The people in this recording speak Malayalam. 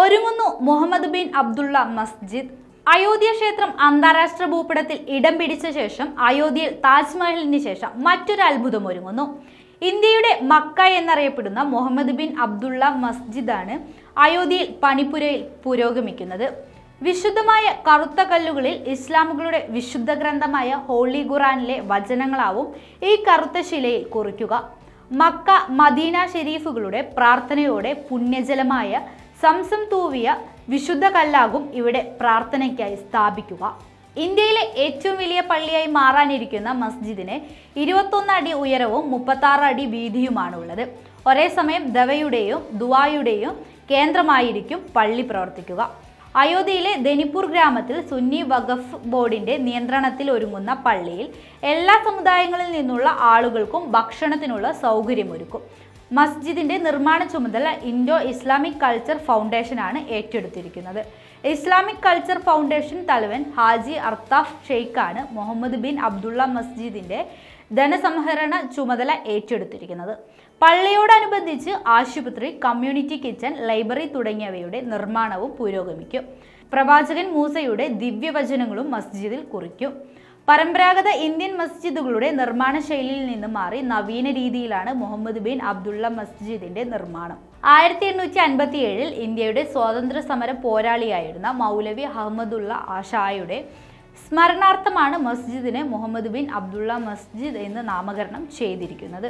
ഒരുങ്ങുന്നു മുഹമ്മദ് ബിൻ അബ്ദുള്ള മസ്ജിദ്. അയോധ്യ ക്ഷേത്രം അന്താരാഷ്ട്ര ഭൂപടത്തിൽ ഇടം പിടിച്ച ശേഷം അയോധ്യയിൽ താജ്മഹലിന് ശേഷം മറ്റൊരു അത്ഭുതം ഒരുങ്ങുന്നു. ഇന്ത്യയുടെ മക്ക എന്നറിയപ്പെടുന്ന മുഹമ്മദ് ബിൻ അബ്ദുള്ള മസ്ജിദാണ് അയോധ്യയിൽ പണിപ്പുരയിൽ പുരോഗമിക്കുന്നത്. വിശുദ്ധമായ കറുത്ത കല്ലുകളിൽ ഇസ്ലാമുകളുടെ വിശുദ്ധ ഗ്രന്ഥമായ ഹോളി ഖുറാനിലെ വചനങ്ങളാവും ഈ കറുത്ത ശിലയിൽ കുറിക്കുക. മക്ക മദീന ഷെരീഫുകളുടെ പ്രാർത്ഥനയോടെ പുണ്യജലമായ സംസം തൂവിയ വിശുദ്ധ കല്ലാകും ഇവിടെ പ്രാർത്ഥനയ്ക്കായി സ്ഥാപിക്കുക. ഇന്ത്യയിലെ ഏറ്റവും വലിയ പള്ളിയായി മാറാനിരിക്കുന്ന മസ്ജിദിന് 21 അടി ഉയരവും 36 അടി വീതിയുമാണുള്ളത്. ഒരേ സമയം ദവയുടെയും ദുആയുടെയും കേന്ദ്രമായിരിക്കും പള്ളി പ്രവർത്തിക്കുക. അയോധ്യയിലെ ധനിപ്പൂർ ഗ്രാമത്തിൽ സുന്നി വഖഫ് ബോർഡിന്റെ നിയന്ത്രണത്തിൽ ഒരുങ്ങുന്ന പള്ളിയിൽ എല്ലാ സമുദായങ്ങളിൽ നിന്നുള്ള ആളുകൾക്കും ഭക്ഷണത്തിനുള്ള സൗകര്യമൊരുക്കും. മസ്ജിദിന്റെ നിർമ്മാണ ചുമതല ഇൻഡോ ഇസ്ലാമിക് കൾച്ചർ ഫൗണ്ടേഷനാണ് ഏറ്റെടുത്തിരിക്കുന്നത്. ഇസ്ലാമിക് കൾച്ചർ ഫൗണ്ടേഷൻ തലവൻ ഹാജി അർത്താഫ് ഷെയ്ഖാണ് മുഹമ്മദ് ബിൻ അബ്ദുള്ള മസ്ജിദിന്റെ ധനസംഹരണ ചുമതല ഏറ്റെടുത്തിരിക്കുന്നത്. പള്ളിയോടനുബന്ധിച്ച് ആശുപത്രി, കമ്മ്യൂണിറ്റി കിച്ചൺ, ലൈബ്രറി തുടങ്ങിയവയുടെ നിർമ്മാണവും പുരോഗമിക്കും. പ്രവാചകൻ മൂസയുടെ ദിവ്യവചനങ്ങളും മസ്ജിദിൽ കുറിക്കും. പരമ്പരാഗത ഇന്ത്യൻ മസ്ജിദുകളുടെ നിർമ്മാണ ശൈലിയിൽ നിന്ന് മാറി നവീന രീതിയിലാണ് മുഹമ്മദ് ബിൻ അബ്ദുള്ള മസ്ജിദിന്റെ നിർമ്മാണം. 1857 ഇന്ത്യയുടെ സ്വാതന്ത്ര്യ സമര പോരാളിയായിരുന്ന മൗലവി അഹമ്മദുള്ള ഷായുടെ സ്മരണാർത്ഥമാണ് മസ്ജിദിനെ മുഹമ്മദ് ബിൻ അബ്ദുള്ള മസ്ജിദ് എന്ന് നാമകരണം ചെയ്തിരിക്കുന്നത്.